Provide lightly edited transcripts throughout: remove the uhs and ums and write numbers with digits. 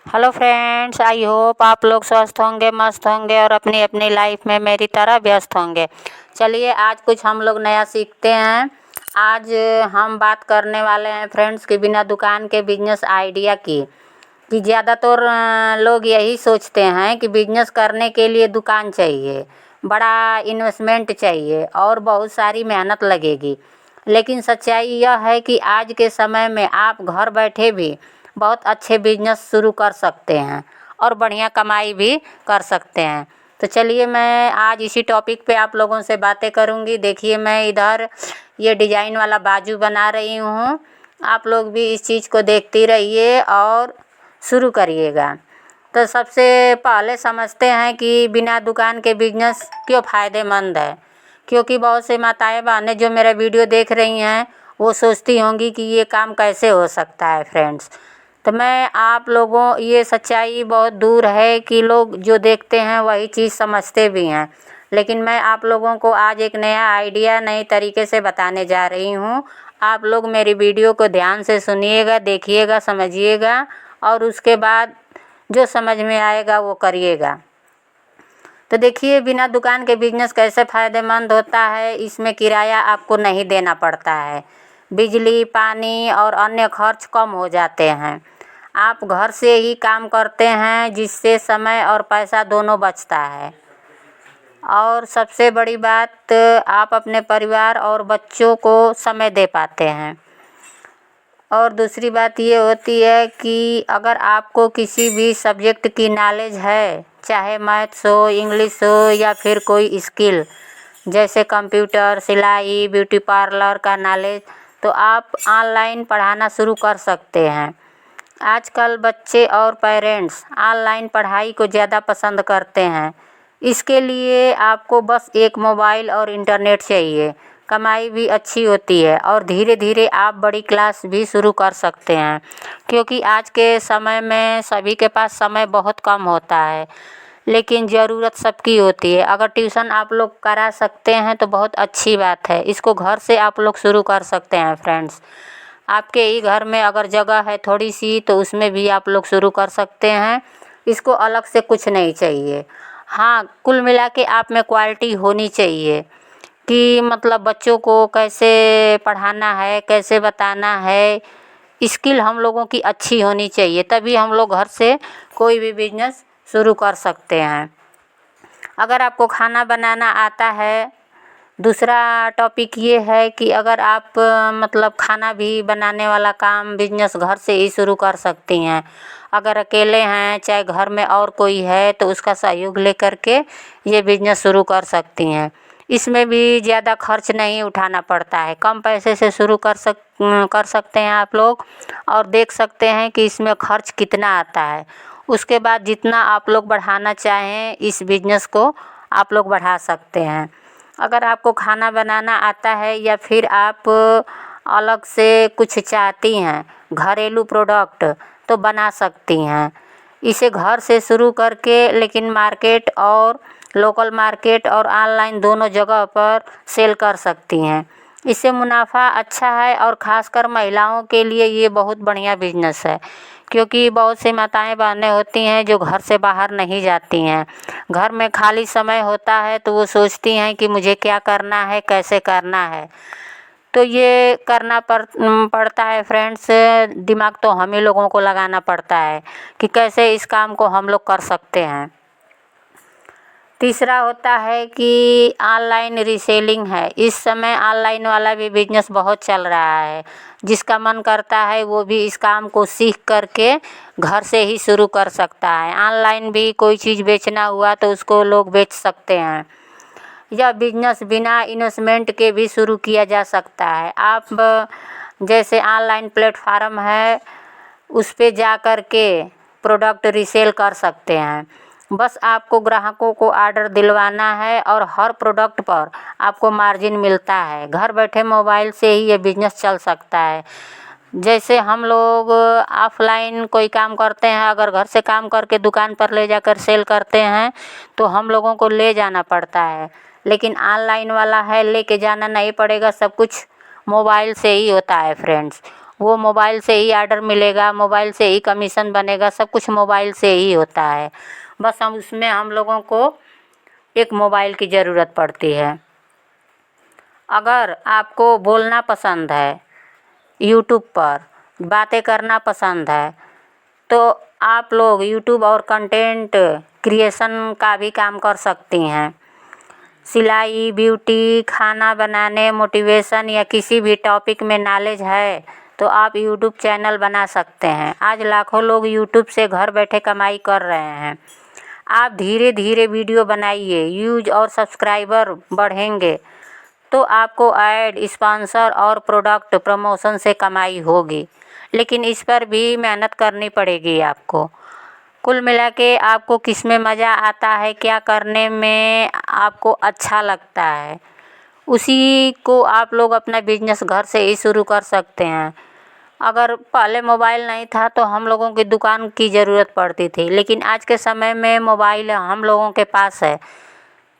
Hello friends, I hope आप लोग स्वस्थ होंगे, मस्त होंगे और अपनी अपनी लाइफ में मेरी तरह व्यस्त होंगे। चलिए आज कुछ हम लोग नया सीखते हैं। आज हम बात करने वाले हैं फ्रेंड्स कि बिना दुकान के बिजनेस आइडिया की कि ज़्यादातर लोग यही सोचते हैं कि बिजनेस करने के लिए दुकान चाहिए, बड़ा इन्वेस्टमेंट चाहिए और बहुत सारी मेहनत लगेगी। लेकिन सच्चाई यह है कि आज के समय में आप घर बैठे भी बहुत अच्छे बिजनेस शुरू कर सकते हैं और बढ़िया कमाई भी कर सकते हैं। तो चलिए मैं आज इसी टॉपिक पे आप लोगों से बातें करूंगी। देखिए मैं इधर ये डिज़ाइन वाला बाजू बना रही हूँ। आप लोग भी इस चीज़ को देखती रहिए और शुरू करिएगा। तो सबसे पहले समझते हैं कि बिना दुकान के बिजनेस क्यों फ़ायदेमंद है। क्योंकि बहुत से माताएं बहनें जो मेरा वीडियो देख रही हैं वो सोचती होंगी कि ये काम कैसे हो सकता है फ्रेंड्स। तो मैं आप लोगों ये सच्चाई बहुत दूर है कि लोग जो देखते हैं वही चीज़ समझते भी हैं। लेकिन मैं आप लोगों को आज एक नया आइडिया नए तरीके से बताने जा रही हूँ। आप लोग मेरी वीडियो को ध्यान से सुनिएगा, देखिएगा, समझिएगा और उसके बाद जो समझ में आएगा वो करिएगा। तो देखिए बिना दुकान के बिजनेस कैसे फ़ायदेमंद होता है। इसमें किराया आपको नहीं देना पड़ता है, बिजली, पानी और अन्य खर्च कम हो जाते हैं। आप घर से ही काम करते हैं जिससे समय और पैसा दोनों बचता है। और सबसे बड़ी बात, आप अपने परिवार और बच्चों को समय दे पाते हैं। और दूसरी बात ये होती है कि अगर आपको किसी भी सब्जेक्ट की नॉलेज है, चाहे मैथ्स हो, इंग्लिश हो या फिर कोई स्किल जैसे कंप्यूटर, सिलाई, ब्यूटी पार्लर का नॉलेज, तो आप ऑनलाइन पढ़ाना शुरू कर सकते हैं। आजकल बच्चे और पेरेंट्स ऑनलाइन पढ़ाई को ज़्यादा पसंद करते हैं। इसके लिए आपको बस एक मोबाइल और इंटरनेट चाहिए। कमाई भी अच्छी होती है और धीरे धीरे आप बड़ी क्लास भी शुरू कर सकते हैं। क्योंकि आज के समय में सभी के पास समय बहुत कम होता है, लेकिन ज़रूरत सबकी होती है। अगर ट्यूशन आप लोग करा सकते हैं तो बहुत अच्छी बात है। इसको घर से आप लोग शुरू कर सकते हैं फ्रेंड्स। आपके ही घर में अगर जगह है थोड़ी सी तो उसमें भी आप लोग शुरू कर सकते हैं। इसको अलग से कुछ नहीं चाहिए। हाँ, कुल मिला के आप में क्वालिटी होनी चाहिए कि मतलब बच्चों को कैसे पढ़ाना है, कैसे बताना है। स्किल हम लोगों की अच्छी होनी चाहिए, तभी हम लोग घर से कोई भी बिजनेस शुरू कर सकते हैं। अगर आपको खाना बनाना आता है, दूसरा टॉपिक ये है कि अगर आप मतलब खाना भी बनाने वाला काम बिजनेस घर से ही शुरू कर सकती हैं। अगर अकेले हैं, चाहे घर में और कोई है, तो उसका सहयोग लेकर के ये बिजनेस शुरू कर सकती हैं। इसमें भी ज़्यादा खर्च नहीं उठाना पड़ता है, कम पैसे से शुरू कर सकते हैं आप लोग। और देख सकते हैं कि इसमें खर्च कितना आता है। उसके बाद जितना आप लोग बढ़ाना चाहें इस बिजनेस को आप लोग बढ़ा सकते हैं। अगर आपको खाना बनाना आता है या फिर आप अलग से कुछ चाहती हैं घरेलू प्रोडक्ट, तो बना सकती हैं। इसे घर से शुरू करके लेकिन मार्केट और लोकल मार्केट और ऑनलाइन दोनों जगह पर सेल कर सकती हैं। इससे मुनाफा अच्छा है और ख़ासकर महिलाओं के लिए ये बहुत बढ़िया बिजनेस है। क्योंकि बहुत सी माताएं बहनें होती हैं जो घर से बाहर नहीं जाती हैं। घर में खाली समय होता है तो वो सोचती हैं कि मुझे क्या करना है, कैसे करना है। तो ये करना पड़ता है फ्रेंड्स। दिमाग तो हम ही लोगों को लगाना पड़ता है कि कैसे इस काम को हम लोग कर सकते हैं। तीसरा होता है कि ऑनलाइन रीसेलिंग है। इस समय ऑनलाइन वाला भी बिजनेस बहुत चल रहा है। जिसका मन करता है वो भी इस काम को सीख करके घर से ही शुरू कर सकता है। ऑनलाइन भी कोई चीज़ बेचना हुआ तो उसको लोग बेच सकते हैं। यह बिजनेस बिना इन्वेस्टमेंट के भी शुरू किया जा सकता है। आप जैसे ऑनलाइन प्लेटफार्म है उस पे जा कर के प्रोडक्ट रीसेल कर सकते हैं। बस आपको ग्राहकों को ऑर्डर दिलवाना है और हर प्रोडक्ट पर आपको मार्जिन मिलता है। घर बैठे मोबाइल से ही ये बिजनेस चल सकता है। जैसे हम लोग ऑफलाइन कोई काम करते हैं, अगर घर से काम करके दुकान पर ले जाकर सेल करते हैं तो हम लोगों को ले जाना पड़ता है। लेकिन ऑनलाइन वाला है लेके जाना नहीं पड़ेगा, सब कुछ मोबाइल से ही होता है फ्रेंड्स। वो मोबाइल से ही आर्डर मिलेगा, मोबाइल से ही कमीशन बनेगा, सब कुछ मोबाइल से ही होता है। बस हम लोगों को एक मोबाइल की ज़रूरत पड़ती है। अगर आपको बोलना पसंद है, यूट्यूब पर बातें करना पसंद है, तो आप लोग यूट्यूब और कंटेंट क्रिएशन का भी काम कर सकती हैं। सिलाई, ब्यूटी, खाना बनाने, मोटिवेशन या किसी भी टॉपिक में नॉलेज है तो आप यूट्यूब चैनल बना सकते हैं। आज लाखों लोग यूट्यूब से घर बैठे कमाई कर रहे हैं। आप धीरे धीरे वीडियो बनाइए, व्यूज और सब्सक्राइबर बढ़ेंगे तो आपको ऐड, स्पॉन्सर और प्रोडक्ट प्रमोशन से कमाई होगी, लेकिन इस पर भी मेहनत करनी पड़ेगी आपको। कुल मिला के आपको किस में मज़ा आता है, क्या करने में आपको अच्छा लगता है, उसी को आप लोग अपना बिजनेस घर से ही शुरू कर सकते हैं। अगर पहले मोबाइल नहीं था तो हम लोगों की दुकान की ज़रूरत पड़ती थी, लेकिन आज के समय में मोबाइल हम लोगों के पास है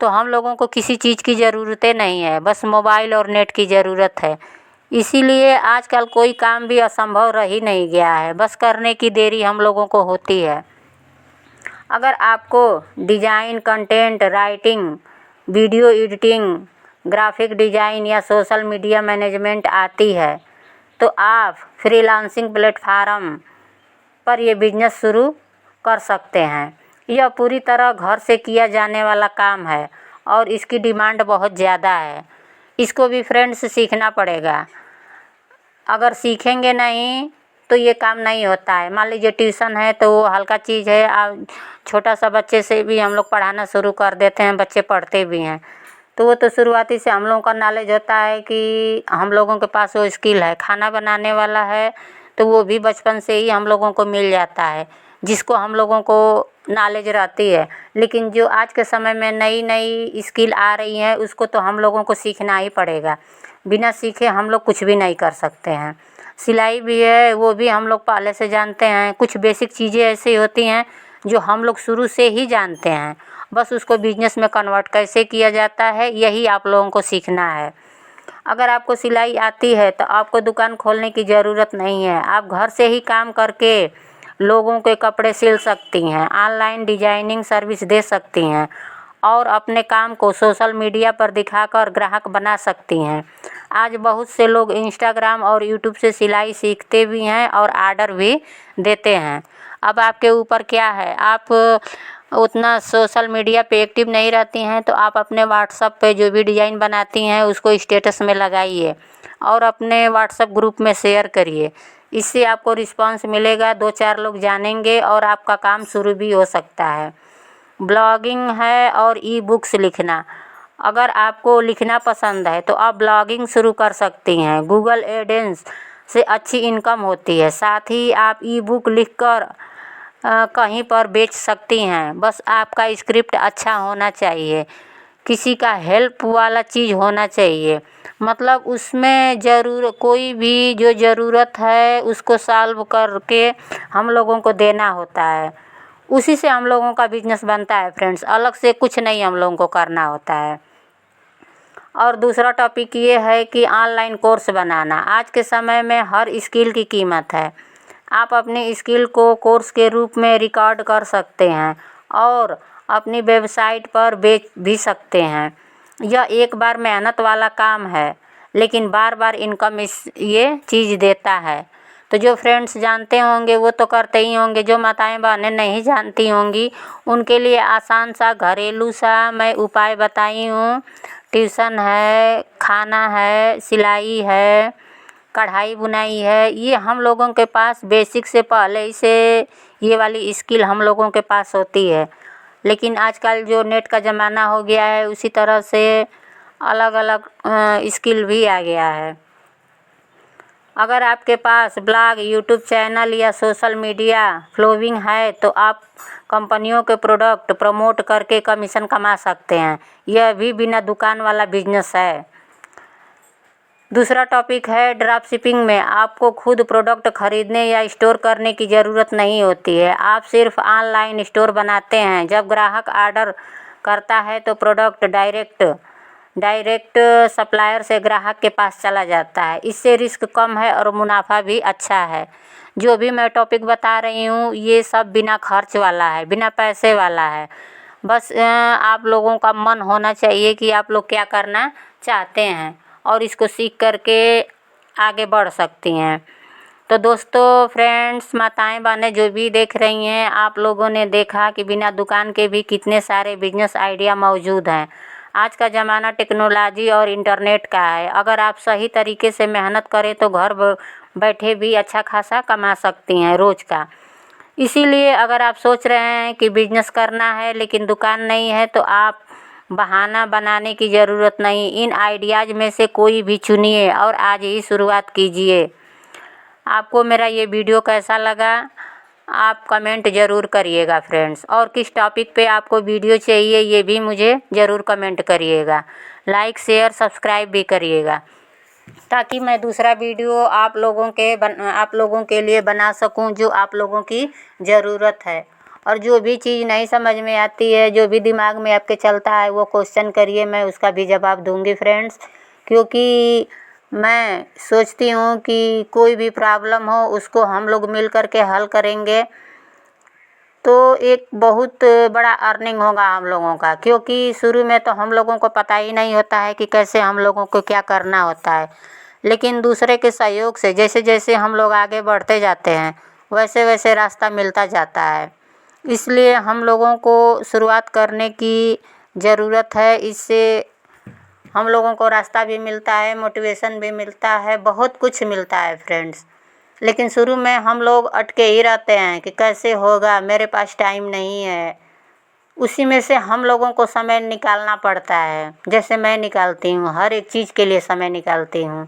तो हम लोगों को किसी चीज़ की ज़रूरतें नहीं है, बस मोबाइल और नेट की ज़रूरत है। इसीलिए आजकल कोई काम भी असंभव रह ही नहीं गया है, बस करने की देरी हम लोगों को होती है। अगर आपको design, content writing, video editing, graphic design या सोशल मीडिया मैनेजमेंट आती है तो आप फ्रीलांसिंग प्लेटफार्म पर ये बिजनेस शुरू कर सकते हैं। यह पूरी तरह घर से किया जाने वाला काम है और इसकी डिमांड बहुत ज़्यादा है। इसको भी फ्रेंड्स सीखना पड़ेगा। अगर सीखेंगे नहीं तो ये काम नहीं होता है। मान लीजिए ट्यूशन है तो वो हल्का चीज़ है, आप छोटा सा बच्चे से भी हम लोग पढ़ाना शुरू कर देते हैं, बच्चे पढ़ते भी हैं तो वो तो शुरुआती से हम लोगों का नॉलेज होता है कि हम लोगों के पास वो स्किल है। खाना बनाने वाला है तो वो भी बचपन से ही हम लोगों को मिल जाता है, जिसको हम लोगों को नॉलेज रहती है। लेकिन जो आज के समय में नई नई स्किल आ रही है उसको तो हम लोगों को सीखना ही पड़ेगा। बिना सीखे हम लोग कुछ भी नहीं कर सकते हैं। सिलाई भी है, वो भी हम लोग पहले से जानते हैं। कुछ बेसिक चीज़ें ऐसी होती हैं जो हम लोग शुरू से ही जानते हैं, बस उसको बिजनेस में कन्वर्ट कैसे किया जाता है यही आप लोगों को सीखना है। अगर आपको सिलाई आती है तो आपको दुकान खोलने की ज़रूरत नहीं है, आप घर से ही काम करके लोगों के कपड़े सिल सकती हैं, ऑनलाइन डिजाइनिंग सर्विस दे सकती हैं और अपने काम को सोशल मीडिया पर दिखाकर ग्राहक बना सकती हैं। आज बहुत से लोग इंस्टाग्राम और यूट्यूब से सिलाई सीखते भी हैं और आर्डर भी देते हैं। अब आपके ऊपर क्या है, आप उतना सोशल मीडिया पे एक्टिव नहीं रहती हैं तो आप अपने व्हाट्सएप पे जो भी डिज़ाइन बनाती हैं उसको स्टेटस में लगाइए और अपने व्हाट्सएप ग्रुप में शेयर करिए। इससे आपको रिस्पांस मिलेगा, 2-4 लोग जानेंगे और आपका काम शुरू भी हो सकता है। ब्लॉगिंग है और ई बुक्स लिखना, अगर आपको लिखना पसंद है तो आप ब्लॉगिंग शुरू कर सकती हैं। गूगल एडेंस से अच्छी इनकम होती है। साथ ही आप ई बुक लिखकर कहीं पर बेच सकती हैं। बस आपका स्क्रिप्ट अच्छा होना चाहिए, किसी का हेल्प वाला चीज़ होना चाहिए, मतलब उसमें कोई भी जो ज़रूरत है उसको सॉल्व करके हम लोगों को देना होता है। उसी से हम लोगों का बिजनेस बनता है फ्रेंड्स, अलग से कुछ नहीं हम लोगों को करना होता है। और दूसरा टॉपिक ये है कि ऑनलाइन कोर्स बनाना। आज के समय में हर स्किल की कीमत है। आप अपनी स्किल को कोर्स के रूप में रिकॉर्ड कर सकते हैं और अपनी वेबसाइट पर बेच भी सकते हैं। यह एक बार मेहनत वाला काम है लेकिन बार बार इनकम ये चीज़ देता है। तो जो फ्रेंड्स जानते होंगे वो तो करते ही होंगे, जो माताएं बहनें नहीं जानती होंगी उनके लिए आसान सा घरेलू सा मैं उपाय बताई हूँ। ट्यूशन है, खाना है, सिलाई है, कढ़ाई बुनाई है, ये हम लोगों के पास बेसिक से पहले ही से ये वाली स्किल हम लोगों के पास होती है। लेकिन आजकल जो नेट का ज़माना हो गया है उसी तरह से अलग अलग स्किल भी आ गया है। अगर आपके पास ब्लॉग, यूट्यूब चैनल या सोशल मीडिया फॉलोइंग है तो आप कंपनियों के प्रोडक्ट प्रमोट करके कमीशन कमा सकते हैं। यह भी बिना दुकान वाला बिजनेस है। दूसरा टॉपिक है ड्रॉप शिपिंग में आपको खुद प्रोडक्ट खरीदने या स्टोर करने की ज़रूरत नहीं होती है। आप सिर्फ ऑनलाइन स्टोर बनाते हैं। जब ग्राहक ऑर्डर करता है तो प्रोडक्ट डायरेक्ट डायरेक्ट सप्लायर से ग्राहक के पास चला जाता है। इससे रिस्क कम है और मुनाफा भी अच्छा है। जो भी मैं टॉपिक बता रही हूँ ये सब बिना खर्च वाला है, बिना पैसे वाला है। बस आप लोगों का मन होना चाहिए कि आप लोग क्या करना चाहते हैं और इसको सीख करके आगे बढ़ सकती हैं। तो दोस्तों, फ्रेंड्स, माताएं बहनें जो भी देख रही हैं, आप लोगों ने देखा कि बिना दुकान के भी कितने सारे बिजनेस आइडिया मौजूद हैं। आज का ज़माना टेक्नोलॉजी और इंटरनेट का है। अगर आप सही तरीके से मेहनत करें तो घर बैठे भी अच्छा खासा कमा सकती हैं रोज़ का। इसीलिए अगर आप सोच रहे हैं कि बिजनेस करना है लेकिन दुकान नहीं है तो आप बहाना बनाने की ज़रूरत नहीं। इन आइडियाज़ में से कोई भी चुनिए और आज ही शुरुआत कीजिए। आपको मेरा ये वीडियो कैसा लगा आप कमेंट ज़रूर करिएगा फ्रेंड्स, और किस टॉपिक पे आपको वीडियो चाहिए ये भी मुझे ज़रूर कमेंट करिएगा। लाइक शेयर सब्सक्राइब भी करिएगा ताकि मैं दूसरा वीडियो आप लोगों के लिए बना सकूं जो आप लोगों की ज़रूरत है। और जो भी चीज़ नहीं समझ में आती है, जो भी दिमाग में आपके चलता है वो क्वेश्चन करिए, मैं उसका भी जवाब दूंगी फ्रेंड्स। क्योंकि मैं सोचती हूँ कि कोई भी प्रॉब्लम हो उसको हम लोग मिल कर के हल करेंगे तो एक बहुत बड़ा अर्निंग होगा हम लोगों का। क्योंकि शुरू में तो हम लोगों को पता ही नहीं होता है कि कैसे हम लोगों को क्या करना होता है, लेकिन दूसरे के सहयोग से जैसे जैसे हम लोग आगे बढ़ते जाते हैं वैसे वैसे रास्ता मिलता जाता है। इसलिए हम लोगों को शुरुआत करने की ज़रूरत है। इससे हम लोगों को रास्ता भी मिलता है, मोटिवेशन भी मिलता है, बहुत कुछ मिलता है फ्रेंड्स। लेकिन शुरू में हम लोग अटके ही रहते हैं कि कैसे होगा, मेरे पास टाइम नहीं है। उसी में से हम लोगों को समय निकालना पड़ता है, जैसे मैं निकालती हूँ, हर एक चीज़ के लिए समय निकालती हूँ।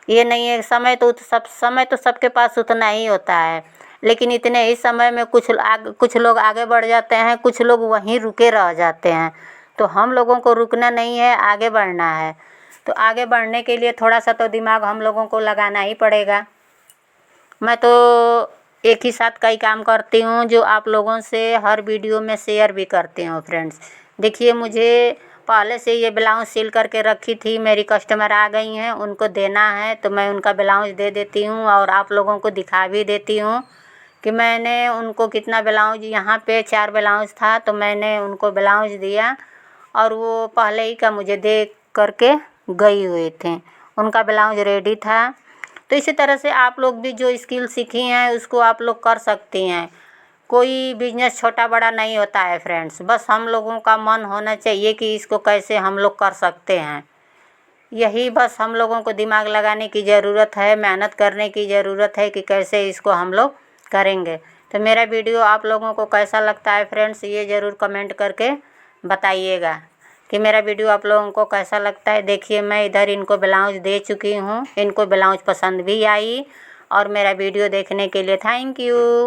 ये नहीं है समय तो सबके पास उतना ही होता है, लेकिन इतने ही समय में कुछ लोग आगे बढ़ जाते हैं, कुछ लोग वहीं रुके रह जाते हैं। तो हम लोगों को रुकना नहीं है, आगे बढ़ना है। तो आगे बढ़ने के लिए थोड़ा सा तो दिमाग हम लोगों को लगाना ही पड़ेगा। मैं तो एक ही साथ कई काम करती हूँ जो आप लोगों से हर वीडियो में शेयर भी करती हूँ फ्रेंड्स। देखिए, मुझे पहले से ये ब्लाउज सिल करके रखी थी, मेरी कस्टमर आ गई हैं, उनको देना है तो मैं उनका ब्लाउज दे देती हूँ और आप लोगों को दिखा भी देती हूँ कि मैंने उनको कितना ब्लाउज, यहाँ पे 4 ब्लाउज था तो मैंने उनको ब्लाउज दिया और वो पहले ही का मुझे दे करके गई हुए थे, उनका ब्लाउज रेडी था। तो इसी तरह से आप लोग भी जो स्किल सीखी हैं उसको आप लोग कर सकती हैं। कोई बिजनेस छोटा बड़ा नहीं होता है फ्रेंड्स, बस हम लोगों का मन होना चाहिए कि इसको कैसे हम लोग कर सकते हैं। यही बस हम लोगों को दिमाग लगाने की ज़रूरत है, मेहनत करने की ज़रूरत है कि कैसे इसको हम लोग करेंगे। तो मेरा वीडियो आप लोगों को कैसा लगता है फ्रेंड्स, ये ज़रूर कमेंट करके बताइएगा कि मेरा वीडियो आप लोगों को कैसा लगता है। देखिए, मैं इधर इनको ब्लाउज दे चुकी हूँ, इनको ब्लाउज पसंद भी आई। और मेरा वीडियो देखने के लिए थैंक यू।